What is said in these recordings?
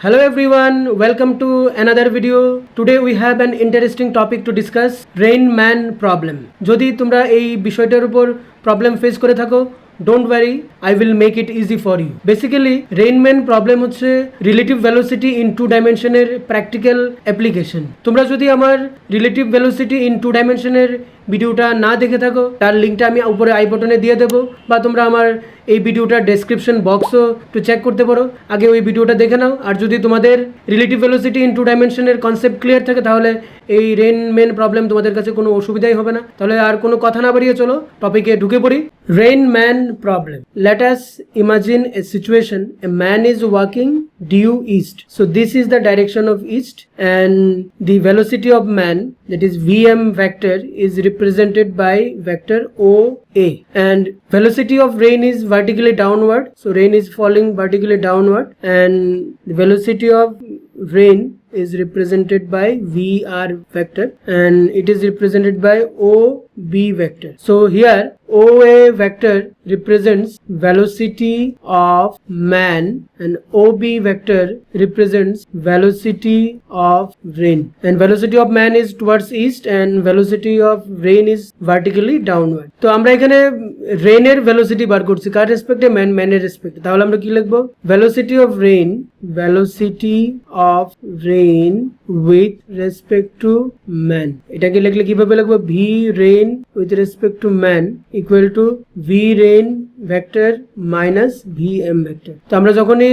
Hello everyone, welcome to another video. Today we have an interesting topic to discuss, rain man problem. যদি তোমরা এই বিষয়টার উপর problem face করে থাকো, don't worry, I will make it easy for you. Basically, rain man problem হচ্ছে relative velocity in two ডাইমেনশনের practical application. তোমরা যদি আমার relative velocity in two ডাইমেনশনের ভিডিওটা না দেখে থাকো, তার লিঙ্কটা আমি উপরে আই বাটনে দিয়ে দেবো, বা তোমরা আমার এই ভিডিওটার ডেসক্রিপশন বক্সও একটু চেক করতে পারো, আগে ওই ভিডিওটা দেখে নাও। আর যদি তোমাদের রিলেটিভ ভেলোসিটি ইন টু ডাইমেনশনের কনসেপ্ট ক্লিয়ার থাকে, তাহলে এই রেন মেন প্রবলেম তোমাদের কাছে কোনো অসুবিধাই হবে না। তাহলে আর কোনো কথা না বাড়িয়ে চলো টপিকে ঢুকে পড়ি। Rain man problem. Let us imagine a situation, a man is walking due east, so this is the direction of east and the velocity of man, that is vm vector, is represented by vector oa, and velocity of rain is vertically downward, so rain is falling vertically downward, and the velocity of rain is represented by vr vector, and it is represented by ob vector. So here oa vector represents velocity of man and ob vector represents velocity of rain, and velocity of man is towards east and velocity of rain is vertically downward. তো আমরা এখানে রেনের velocity বার করছি কার রেসপেক্টে, ম্যানের রেসপেক্টে। তাহলে আমরা কি লিখবো? Velocity of rain, velocity of rain with respect to man. এটাকে লিখলে কিভাবে লিখবো? v rain with respect to man equal to v rain vector minus vm vector. তো আমরা যখনই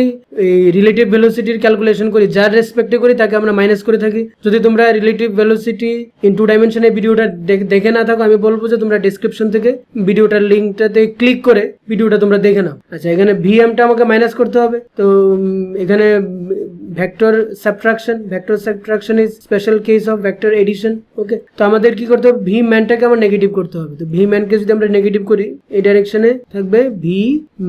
রিলেটিভ ভেলোসিটির ক্যালকুলেশন করি, যার রেসপেক্টে করি তাকে আমরা মাইনাস করে থাকি। যদি তোমরা রিলেটিভ ভেলোসিটি ইন টু ডাইমেনশনের ভিডিওটা দেখে না থাকো, আমি বলবো যে তোমরা ডেসক্রিপশন থেকে ভিডিওটার লিঙ্কটাতে ক্লিক করে ভিডিওটা তোমরা দেখে নাও। আচ্ছা, এখানে ভিএমটা আমাকে মাইনাস করতে হবে। তো এখানে vector subtraction is special case of vector addition. Okay, তো আমাদের কি করতে হবে? ভি ম্যানটাকে আমার নেগেটিভ করতে হবে। তো ভি ম্যানকে যদি আমরা নেগেটিভ করি, এই ডাইরেকশনে থাকবে ভি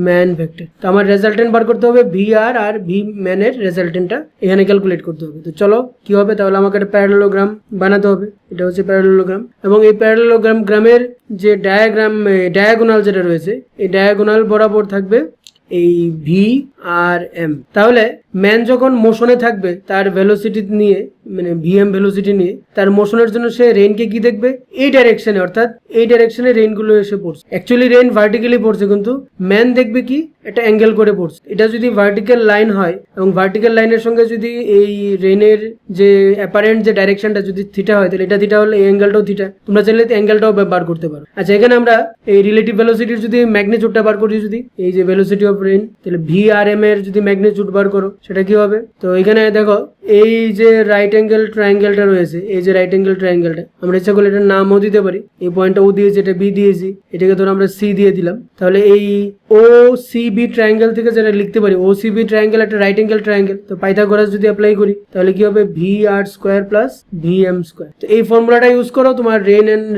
ম্যান ভেক্টর। তো আমার রেজাল্টেন্ট বার করতে হবে ভি আর ভি ম্যানের রেজাল্টেন্টটা এখানে ক্যালকুলেট করতে হবে। তো চলো কি হবে, তাহলে আমাকে একটা প্যারালেলোগ্রাম বানাতে হবে। এটা হচ্ছে প্যারালেলোগ্রাম, এবং এই প্যারালেলোগ্রামের যে ডায়াগোনাল যেটা রয়েছে, এই ডায়াগোনাল বরাবর থাকবে এই ভি আর এম। তাহলে ম্যান যখন মোশনে থাকবে, তার ভেলোসিটি নিয়ে, মানে ভিএম ভেলোসিটি নিয়ে, তার মোশনের জন্য সে রেইনকে কি দেখবে? এই ডাইরেকশনে, অর্থাৎ এই ডাইরেকশনে রেইনগুলো এসে পড়ছে। অ্যাকচুয়ালি রেইন ভার্টিক্যালি পড়ছে, কিন্তু ম্যান দেখবে কি একটা অ্যাঙ্গেল করে পড়ছে। এটা যদি ভার্টিক্যাল লাইন হয়, এবং ভার্টিক্যাল লাইনের সঙ্গে যদি এই রেইনের যে অ্যাপারেন্ট যে ডাইরেকশনটা যদি থিটা হয়, তাহলে এটা থিটা হলে এই অ্যাঙ্গেলটাও থিটা। তোমরা চাইলে অ্যাঙ্গেলটাও বার করতে পারো। আচ্ছা, এখানে আমরা এই রিলেটিভ ভেলোসিটির যদি ম্যাগনিটিউডটা বার করি, যদি এই যে ভেলোসিটি অফ রেইন, তাহলে ভি আর এম এর যদি ম্যাগনিটিউড বার করো, সেটা কি হবে? তো এখানে দেখো, এই যে রাইট অ্যাঙ্গেল ট্রায়াঙ্গেলটা রয়েছে, এই যে রাইট অ্যাঙ্গেল ট্রায়াঙ্গেলটা, আমরা ইচ্ছা করলে এটার নামও দিতে পারি। এই পয়েন্টটা ও দিয়েছি, এটা বি দিয়েছি, এটাকে ধরো আমরা সি দিয়ে দিলাম। তাহলে এই ও সি বি ট্রায়াঙ্গেল থেকে যেটা লিখতে পারি, ও সি বি ট্রায়াঙ্গেল একটা রাইট অ্যাঙ্গেল ট্রায়াঙ্গেল। তো পাইথাগোরাস যদি অ্যাপ্লাই করি, তাহলে কি হবে? V R square plus V M square. তো এই ফর্মুলাটা ইউজ করো, তোমার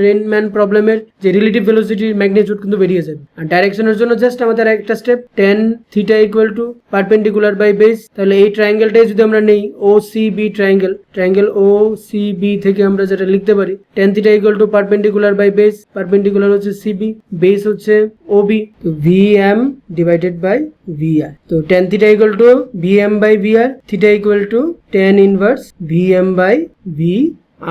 রেন ম্যান প্রবলেমের যে রিলেটিভ ভেলোসিটির ম্যাগনিটিউড কিন্তু বেরিয়ে যাবে। আর ডাইরেকশনের জন্য জাস্ট আমাদের একটা step, tan theta equal to perpendicular by base. তাহলে এই ট্রায়াঙ্গেলটাই যদি আমরা নেই, O C B triangle O C B থেকে আমরা যেটা লিখতে পারি, tan theta equal to perpendicular by base. Perpendicular হচ্ছে সিবি, বেস হচ্ছে ওবি, তো V M divided by V R. তো tan theta equal to V M by V R, theta equal to tan inverse V M by V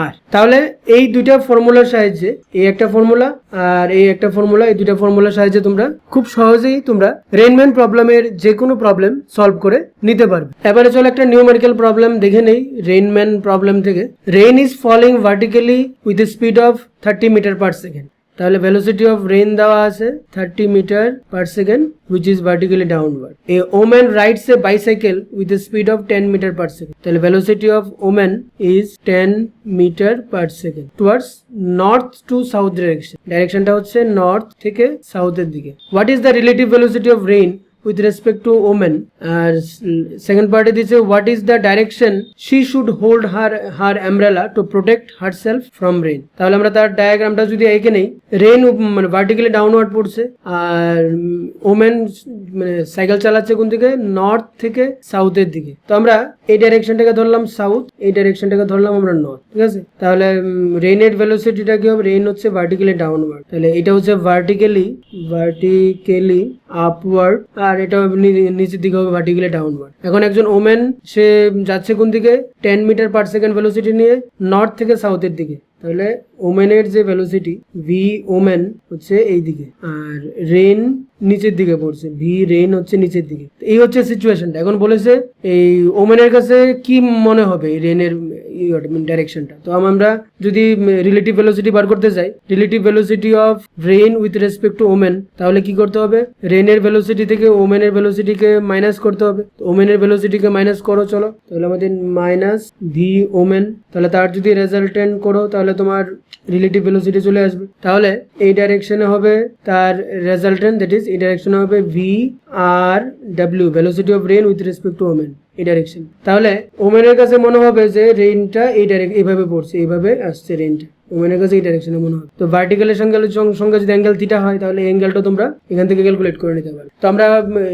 আর। তাহলে এই দুইটা ফর্মুলার সাহায্যে, এই একটা ফর্মুলা আর এই একটা ফর্মুলা, এই দুইটা ফর্মুলার সাহায্যে তোমরা খুব সহজেই তোমরা রেনম্যান প্রবলেমের যে কোনো প্রবলেম সলভ করে নিতে পারবে। এবারে চলো একটা নিউমেরিক্যাল প্রবলেম দেখে নেই রেনম্যান প্রবলেম থেকে। Rain is falling vertically with speed of 30 metre per second. তাহলে ভেলোসিটি অফ রেইন দেওয়া আছে 30 metre per second, which is vertically downward. A woman rides a bicycle with a speed of 10 metre per second. তাহলে velocity of woman is 10 metre per second towards north to south direction. ডাইরেকশনটা হচ্ছে north থেকে সাউথের দিকে। What is the relative velocity of rain with respect to woman? Second part is what is the direction she should hold her umbrella to protect herself from rain? তাহলে আমরা তার ডায়াগ্রামটা যদি এঁকে নেই, রেইন মানে ভার্টিক্যালি ডাউনওয়ার্ড পড়ছে, আর women মানে cycle চালাচ্ছে কোন দিকে? নর্থ থেকে সাউথের দিকে। তো আমরা এই ডাইরেকশনটাকে ধরলাম সাউথ, এই ডাইরেকশনটাকে ধরলাম আমরা নর্থ, ঠিক আছে? তাহলে রেইনের ভেলোসিটিটা কি হবে? রেইন হচ্ছে ভার্টিক্যালি ডাউনওয়ার্ড, তাহলে এটা হচ্ছে ভার্টিক্যালি আপওয়ার্ড, আর এটা নিচের দিকে হবে ভার্টিক্যালি ডাউনওয়ার্ড। এখন একজন ওমেন সে যাচ্ছে কোন দিকে 10 মিটার পার সেকেন্ড ভেলোসিটি নিয়ে নর্থ থেকে সাউথের দিকে, তাহলে ওমেনের যে ভেলোসিটি ভি ওমেন হচ্ছে এই দিকে, আর রেন নিচের দিকে পড়ছে, ভি রেন হচ্ছে নিচের দিকে। এই হচ্ছে সিচুয়েশনটা। এখন বলেছে এই ওমেনের কাছে কি মনে হবে রেনের ডাইরেকশনটা। তো আমরা যদি রিলেটিভ ভেলোসিটি বার করতে চাই, relative velocity of rain with respect to women, তাহলে কি করতে হবে, রেনের ভেলোসিটি থেকে ওমেনের ভেলোসিটিকে মাইনাস করতে হবে। ওমেনের ভেলোসিটিকে মাইনাস করো, চলো, তাহলে আমাদের মাইনাস ভি ওমেন, তাহলে তার যদি রেজাল্টেন্ট করো তাহলে তোমার রিলেটিভ ভেলোসিটি চলে আসবে। তাহলে এই ডাইরেকশনে হবে তার রেজাল্টেন্ট, দ্যাট ইজ এই ডাইরেকশনে হবে V R W, velocity of rain with respect to women, এই ডাইরেকশন। তাহলে ওমেনের কাছে মনে হবে যে রেনটা এইভাবে পড়ছে, এইভাবে আসছে রেনটা, ওমেনের কাছে এই ডাইরেকশনে মনে হবে। তো ভার্টিক্যালের সঙ্গে যদি অ্যাঙ্গেল থিটা হয় তাহলে এই অ্যাঙ্গেলটা তোমরা এখান থেকে ক্যালকুলেট করে নিতে পারো। তো আমরা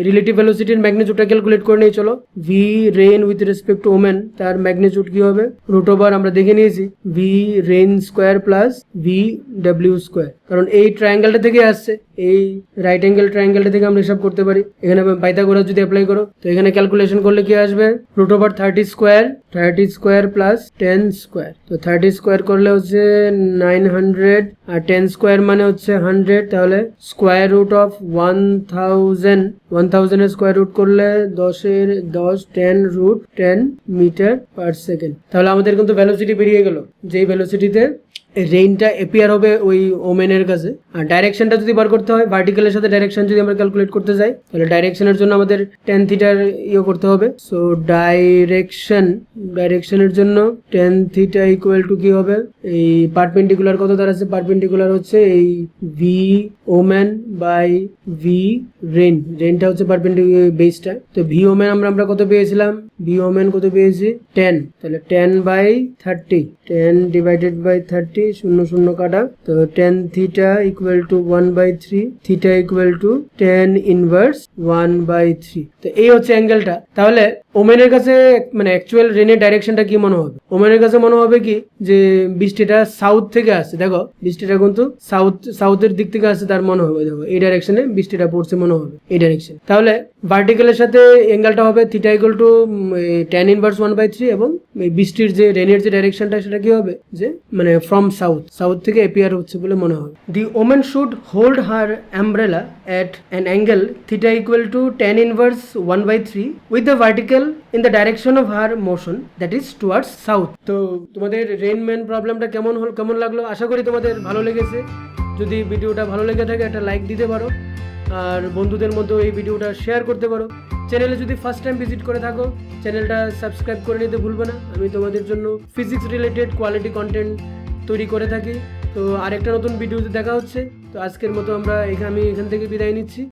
রিলেটিভ ভেলোসিটির ম্যাগনিটিউডটা ক্যালকুলেট করে নিই, চলো। V rain with respect to women, তার ম্যাগনিটিউড কি হবে, রুট ওভার আমরা দেখে নিয়েছি V rain square plus V W square, কারণ এই ট্রায়াঙ্গেলটা থেকে আসছে, এই রাইট অ্যাঙ্গেল ট্রায়াঙ্গেলটা থেকে আমরা হিসাব করতে পারি। এখানে পাইথাগোরাস যদি অ্যাপ্লাই করো তো এখানে ক্যালকুলেশন করলে কি আসবে, root over 30 square plus 10 square. তো 30 স্কোয়ার করলে হচ্ছে 900 আর 10 স্কোয়ার মানে হচ্ছে 100, তাহলে স্কোয়ার রুট অফ 1000 এর স্কোয়ার রুট করলে 10 রুট 10 মিটার পার সেকেন্ড। তাহলে আমাদের কিন্তু ভেলোসিটি বেরিয়ে গেল, যেই ভেলোসিটিতে রেইনটা এপিয়ার হবে ওই ওমেনের কাছে। আর ডাইরেকশনটা যদি বার করতে হয়, ভার্টিক্যালের সাথে ডাইরেকশন যদি আমরা ক্যালকুলেট করতে যাই, তাহলে ডাইরেকশনের জন্য আমাদের tan থিটার করতে হবে। সো ডাইরেকশনের জন্য tan থিটা ইকুয়াল টু কি হবে, এই পারপেন্ডিকুলার কত দাঁড়াচ্ছে, পারপেন্ডিকুলার হচ্ছে এই ভি ওমেন বাই ভি রেনটা হচ্ছে পারপেন্ডিকুলার বেসটা। তো ভি ওমেন আমরা কত পেয়েছিলাম, ভি ওমেন কত পেয়েছি 10, তাহলে 10/30, 10 ডিভাইডেড বাই 30, 0 কাটা, তো tan theta equal two 1/3, theta equal to tan inverse 1/3। তো এই হচ্ছে অ্যাঙ্গেলটা। তাহলে ওমেনের কাছে মানে অ্যাকচুয়াল রেনের ডাইরেকশনটা কি মনে হবে, ওমেনের কাছে মনে হবে কি যে বৃষ্টিটা সাউথ থেকে আসছে, দেখো বৃষ্টিটা কিন্তু সাউথের দিক থেকে আসছে, তার মনে হবে দেখো এই ডাইরেকশনে বৃষ্টিটা পড়ছে মনে হবে এই ডাইরেকশন। তাহলে ভার্টিক্যালের সাথে অ্যাঙ্গেলটা হবে theta equal to tan inverse 1/3, এবং বৃষ্টির যে রেনের যে ডাইরেকশনটা সেটা কি হবে যে মানে ফ্রম সাউথ থেকে এপিয়ার হচ্ছে বলে মনে হবে। The women should hold her umbrella at an angle theta equal to tan inverse 1/3 with the vertical in the direction of her motion that is towards south. তো তোমাদের রেইনম্যান প্রবলেমটা কেমন লাগলো, আশা করি তোমাদের ভালো লেগেছে। যদি ভিডিওটা ভালো লেগে থাকে একটা লাইক দিতে পারো, আর বন্ধুদের মধ্যে এই ভিডিওটা শেয়ার করতে পারো। চ্যানেলে যদি ফার্স্ট টাইম ভিজিট করে থাকো চ্যানেলটা সাবস্ক্রাইব করে নিতে ভুলবে না। আমি তোমাদের জন্য ফিজিক্স রিলেটেড কোয়ালিটি কন্টেন্ট তৈরি করে থাকি। তো আরেকটা নতুন ভিডিওতে দেখা হচ্ছে। তো আজকের মতো আমি এখান থেকে বিদায় নিচ্ছি।